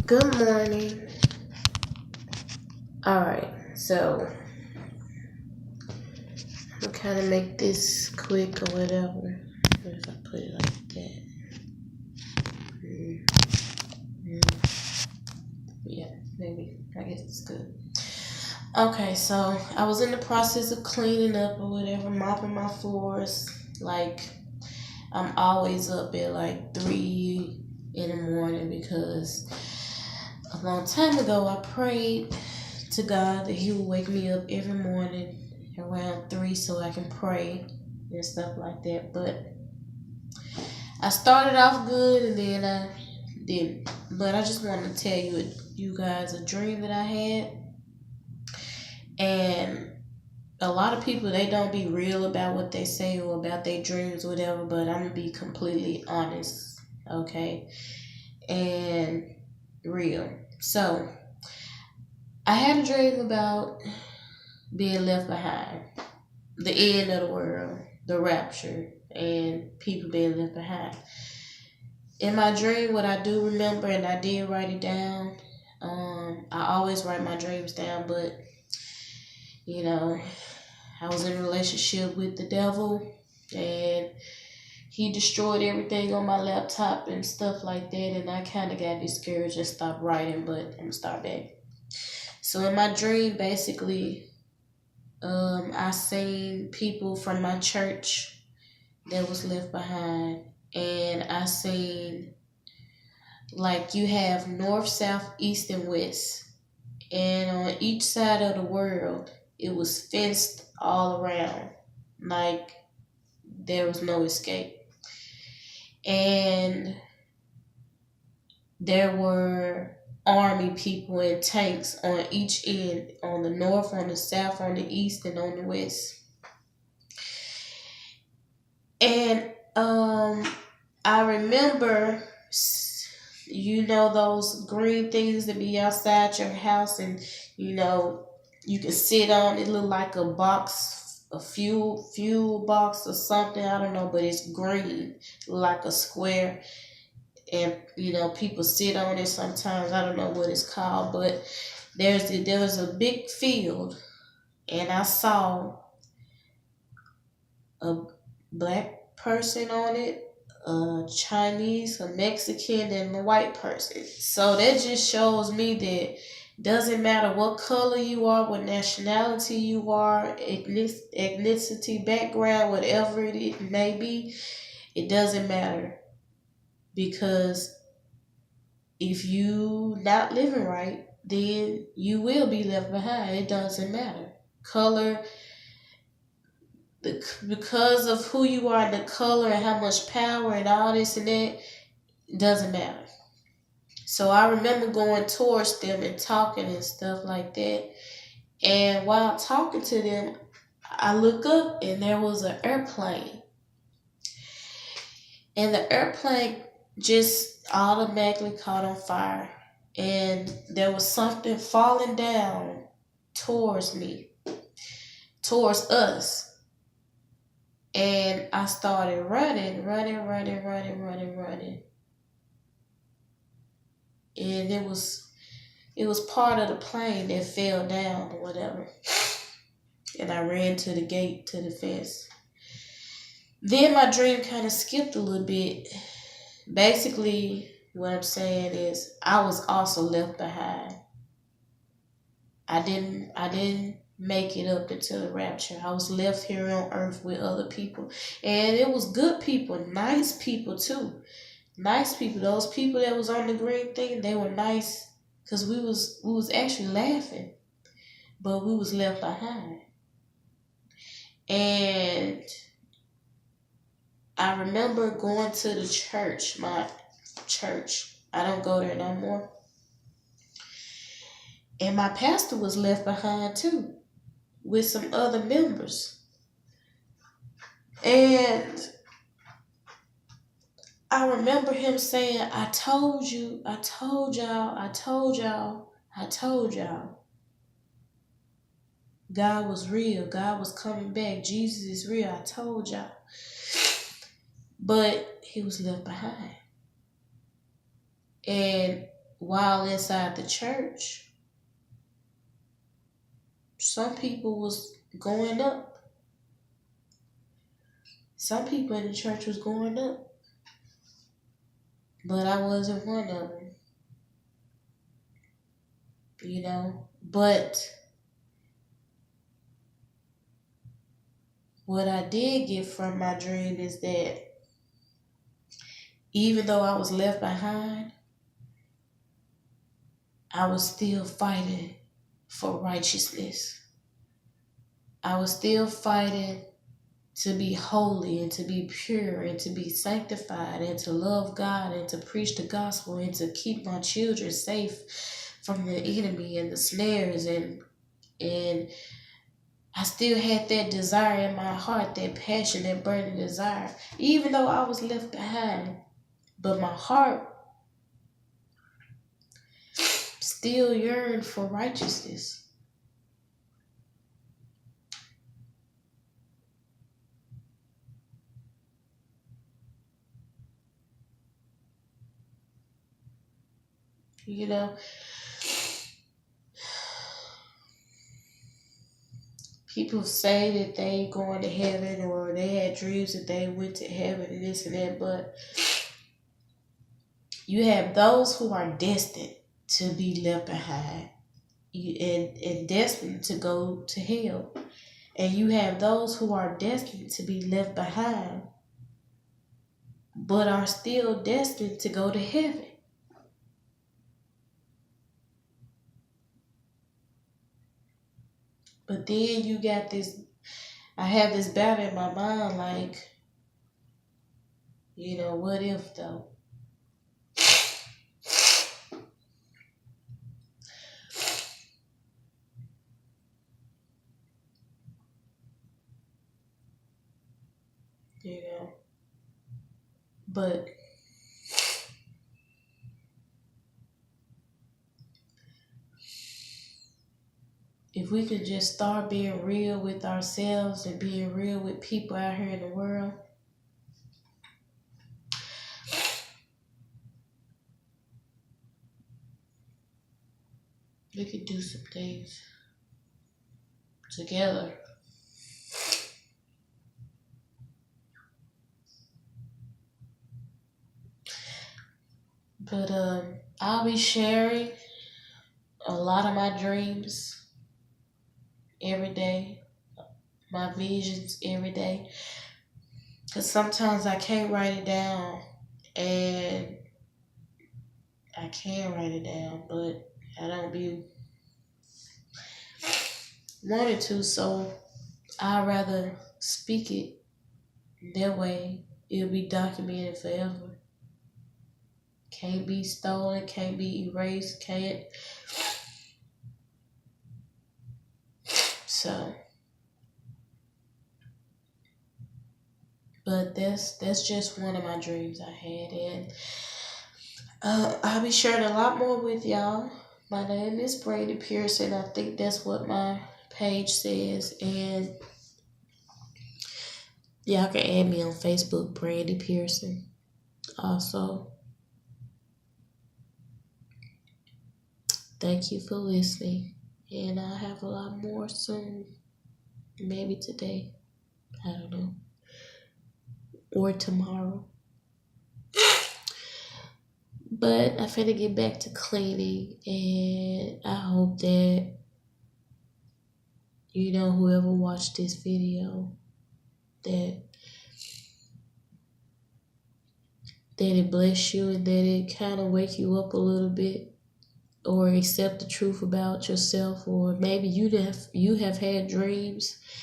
Good morning. Alright, so I'll kind of make this quick or whatever. If I put it like that. Yeah, maybe. I guess it's good. Okay, so I was in the process of cleaning up or whatever, mopping my floors. Like, I'm always up at like 3 in the morning because a long time ago I prayed to God that He would wake me up every morning around 3 so I can pray and stuff like that. But I started off good and then I didn't. But I just want to tell you guys a dream that I had. And a lot of people, they don't be real about what they say or about their dreams or whatever, but I'm going to be completely honest, okay? And real. So, I had a dream about being left behind, the end of the world, the rapture, and people being left behind. In my dream, what I do remember, and I did write it down, I always write my dreams down, but, I was in a relationship with the devil, and he destroyed everything on my laptop and stuff like that, and I kind of got discouraged and stopped writing, but I'm going to start back. So in my dream, basically, I seen people from my church that was left behind, and I seen, like, you have north, south, east, and west, and on each side of the world, it was fenced all around, like there was no escape. And there were army people and tanks on each end, on the north, on the south, on the east, and on the west. And I remember, those green things that be outside your house, and you can sit on it, look like a box, a fuel box or something. I don't know, but it's green, like a square. And people sit on it sometimes. I don't know what it's called, but there was a big field, and I saw a black person on it, a Chinese, a Mexican, and a white person. So that just shows me that doesn't matter what color you are, what nationality you are, ethnicity, background, whatever it may be, it doesn't matter. Because if you not living right, then you will be left behind. It doesn't matter. Color, because of who you are, the color and how much power and all this and that, it doesn't matter. So I remember going towards them and talking and stuff like that. And while talking to them, I look up and there was an airplane. And the airplane just automatically caught on fire. And there was something falling down towards me, towards us. And I started running. And it was part of the plane that fell down or whatever. And I ran to the gate, to the fence. Then my dream kind of skipped a little bit. Basically, what I'm saying is I was also left behind. I didn't make it up until the rapture. I was left here on earth with other people. And it was good people, nice people too. Nice people. Those people that was on the green thing, they were nice because we was actually laughing. But we was left behind. And I remember going to the church, my church. I don't go there no more. And my pastor was left behind too, with some other members. And I remember him saying, I told you, I told y'all, I told y'all, I told y'all. God was real. God was coming back. Jesus is real. I told y'all. But he was left behind. And while inside the church, some people was going up. Some people in the church was going up, but I wasn't one of them, you know. But what I did get from my dream is that even though I was left behind, I was still fighting for righteousness. I was still fighting to be holy and to be pure and to be sanctified and to love God and to preach the gospel and to keep my children safe from the enemy and the snares, and I still had that desire in my heart, that passion, that burning desire, even though I was left behind. But my heart still yearned for righteousness. You know, people say that they ain't going to heaven, or they had dreams that they went to heaven and this and that, but you have those who are destined to be left behind and destined to go to hell. And you have those who are destined to be left behind, but are still destined to go to heaven. But then you got this, I have this battle in my mind, like, you know, what if though? You know, but if we could just start being real with ourselves and being real with people out here in the world, we could do some things together. But I'll be sharing a lot of my dreams every day, my visions every day. Because sometimes I can't write it down, and I can write it down, but I don't be wanting to, so I'd rather speak it. That way it'll be documented forever. Can't be stolen, can't be erased, can't. So, but that's just one of my dreams I had, and I'll be sharing a lot more with y'all. My name is Brady Pearson. I think that's what my page says, and y'all can add me on Facebook, Brady Pearson. Also, thank you for listening, and I'll have a lot more soon. Maybe today. I don't know. Or tomorrow. But I'm finna get back to cleaning, and I hope that, you know, whoever watched this video, that it bless you and that it kind of wake you up a little bit, or accept the truth about yourself, or maybe you have had dreams